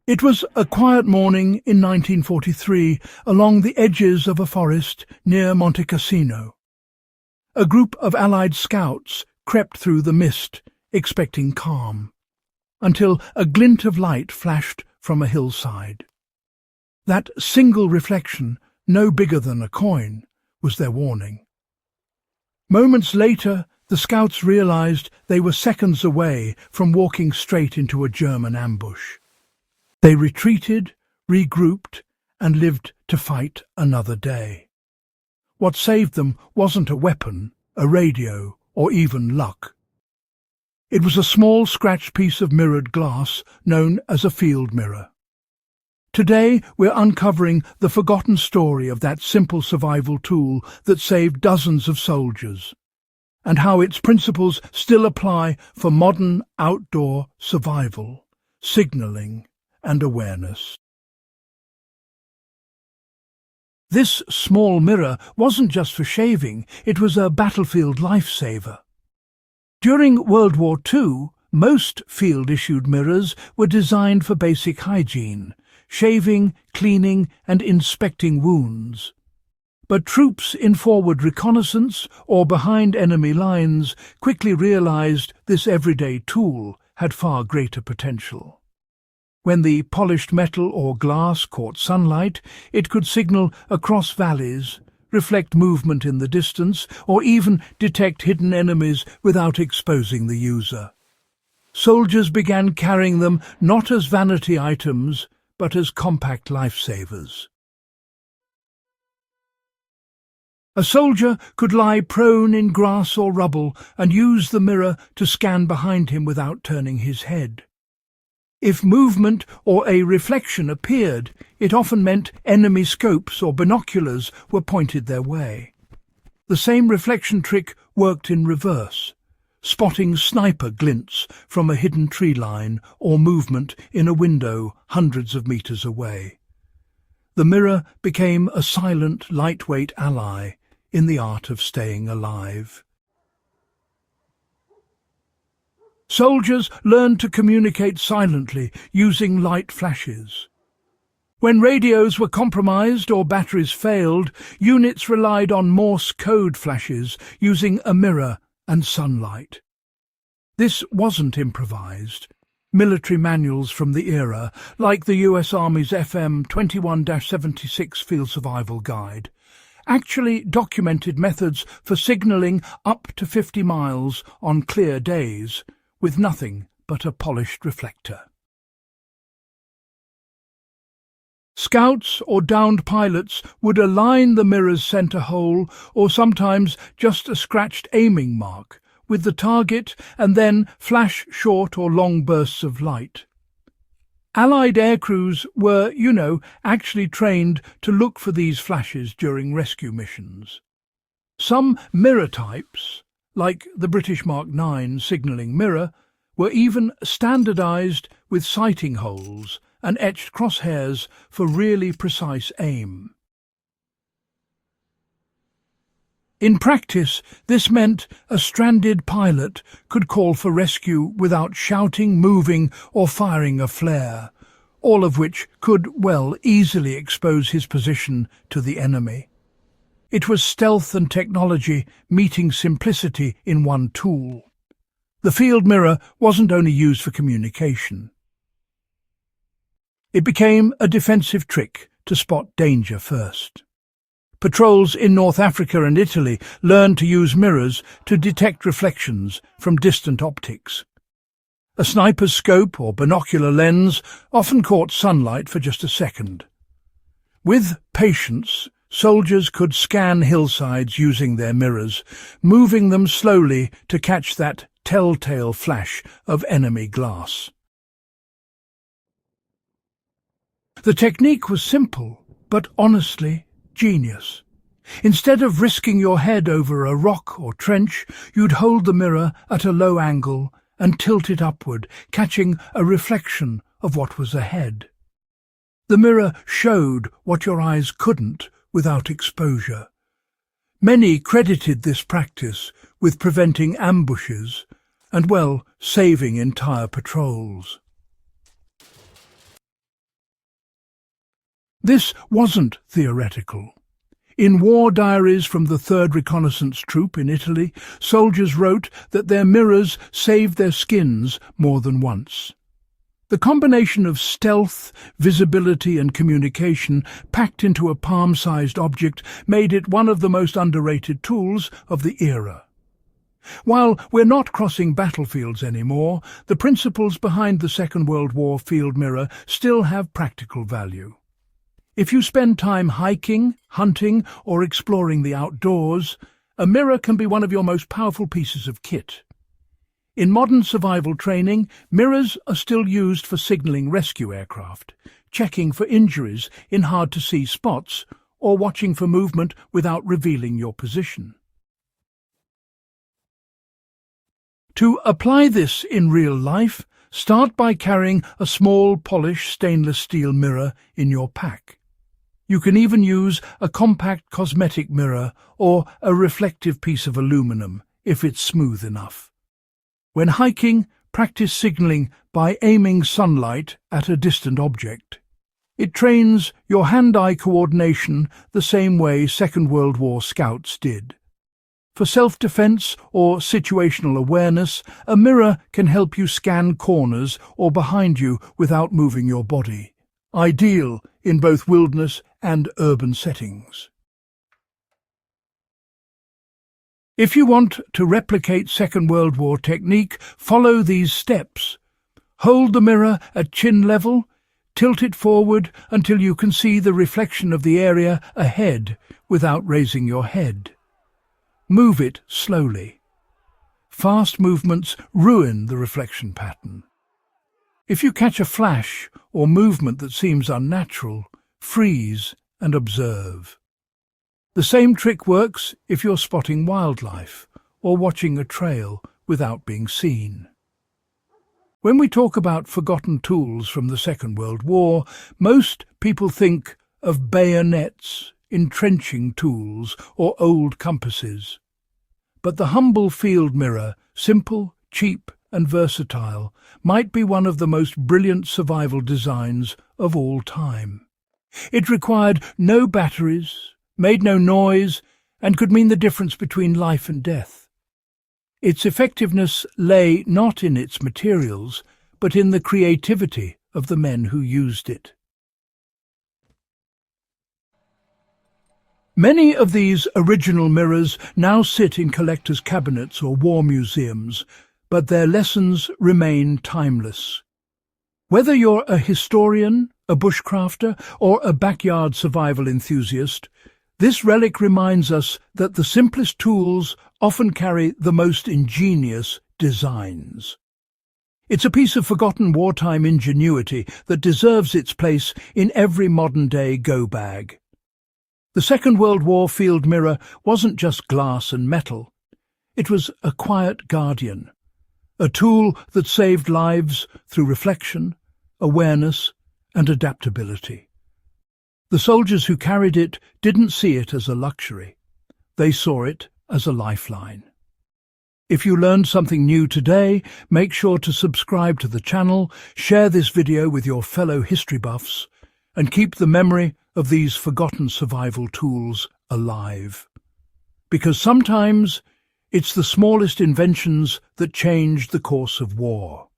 It was a quiet morning in 1943 along the edges of a forest near Monte Cassino. A group of Allied scouts crept through the mist, expecting calm, until a glint of light flashed from a hillside. That single reflection, no bigger than a coin, was their warning. Moments later, the scouts realized they were seconds away from walking straight into a German ambush. They retreated, regrouped, and lived to fight another day. What saved them wasn't a weapon, a radio, or even luck. It was a small scratched piece of mirrored glass known as a field mirror. Today we're uncovering the forgotten story of that simple survival tool that saved dozens of soldiers, and how its principles still apply for modern outdoor survival, signaling, and awareness. This small mirror wasn't just for shaving, it was a battlefield lifesaver. During World War II, most field-issued mirrors were designed for basic hygiene, shaving, cleaning, and inspecting wounds. But troops in forward reconnaissance or behind enemy lines quickly realized this everyday tool had far greater potential. When the polished metal or glass caught sunlight, it could signal across valleys, reflect movement in the distance, or even detect hidden enemies without exposing the user. Soldiers began carrying them not as vanity items, but as compact lifesavers. A soldier could lie prone in grass or rubble and use the mirror to scan behind him without turning his head. If movement or a reflection appeared, it often meant enemy scopes or binoculars were pointed their way. The same reflection trick worked in reverse, spotting sniper glints from a hidden tree line or movement in a window hundreds of meters away. The mirror became a silent, lightweight ally in the art of staying alive. Soldiers learned to communicate silently using light flashes. When radios were compromised or batteries failed, units relied on Morse code flashes using a mirror and sunlight. This wasn't improvised. Military manuals from the era, like the US Army's FM 21-76 Field Survival Guide, actually documented methods for signaling up to 50 miles on clear days, with nothing but a polished reflector. Scouts or downed pilots would align the mirror's centre hole, or sometimes just a scratched aiming mark, with the target and then flash short or long bursts of light. Allied aircrews were, actually trained to look for these flashes during rescue missions. Some mirror types, like the British Mark IX signalling mirror, were even standardized with sighting holes and etched crosshairs for really precise aim. In practice, this meant a stranded pilot could call for rescue without shouting, moving, or firing a flare, all of which could, easily expose his position to the enemy. It was stealth and technology meeting simplicity in one tool. The field mirror wasn't only used for communication. It became a defensive trick to spot danger first. Patrols in North Africa and Italy learned to use mirrors to detect reflections from distant optics. A sniper's scope or binocular lens often caught sunlight for just a second. With patience, soldiers could scan hillsides using their mirrors, moving them slowly to catch that telltale flash of enemy glass. The technique was simple, but honestly genius. Instead of risking your head over a rock or trench, you'd hold the mirror at a low angle and tilt it upward, catching a reflection of what was ahead. The mirror showed what your eyes couldn't without exposure. Many credited this practice with preventing ambushes and, saving entire patrols. This wasn't theoretical. In war diaries from the 3rd Reconnaissance Troop in Italy, soldiers wrote that their mirrors saved their skins more than once. The combination of stealth, visibility and communication packed into a palm-sized object made it one of the most underrated tools of the era. While we're not crossing battlefields anymore, the principles behind the Second World War field mirror still have practical value. If you spend time hiking, hunting, or exploring the outdoors, a mirror can be one of your most powerful pieces of kit. In modern survival training, mirrors are still used for signaling rescue aircraft, checking for injuries in hard-to-see spots, or watching for movement without revealing your position. To apply this in real life, start by carrying a small, polished stainless steel mirror in your pack. You can even use a compact cosmetic mirror or a reflective piece of aluminum if it's smooth enough. When hiking, practice signaling by aiming sunlight at a distant object. It trains your hand-eye coordination the same way Second World War scouts did. For self-defense or situational awareness, a mirror can help you scan corners or behind you without moving your body. Ideal in both wilderness and urban settings. If you want to replicate Second World War technique, follow these steps. Hold the mirror at chin level, tilt it forward until you can see the reflection of the area ahead without raising your head. Move it slowly. Fast movements ruin the reflection pattern. If you catch a flash or movement that seems unnatural, freeze and observe. The same trick works if you're spotting wildlife or watching a trail without being seen. When we talk about forgotten tools from the Second World War, most people think of bayonets, entrenching tools, or old compasses. But the humble field mirror, simple, cheap, and versatile, might be one of the most brilliant survival designs of all time. It required no batteries, made no noise, and could mean the difference between life and death. Its effectiveness lay not in its materials, but in the creativity of the men who used it. Many of these original mirrors now sit in collectors' cabinets or war museums, but their lessons remain timeless. Whether you're a historian, a bushcrafter, or a backyard survival enthusiast, this relic reminds us that the simplest tools often carry the most ingenious designs. It's a piece of forgotten wartime ingenuity that deserves its place in every modern-day go-bag. The Second World War field mirror wasn't just glass and metal. It was a quiet guardian, a tool that saved lives through reflection, awareness, and adaptability. The soldiers who carried it didn't see it as a luxury. They saw it as a lifeline. If you learned something new today, make sure to subscribe to the channel, share this video with your fellow history buffs, and keep the memory of these forgotten survival tools alive. Because sometimes it's the smallest inventions that change the course of war.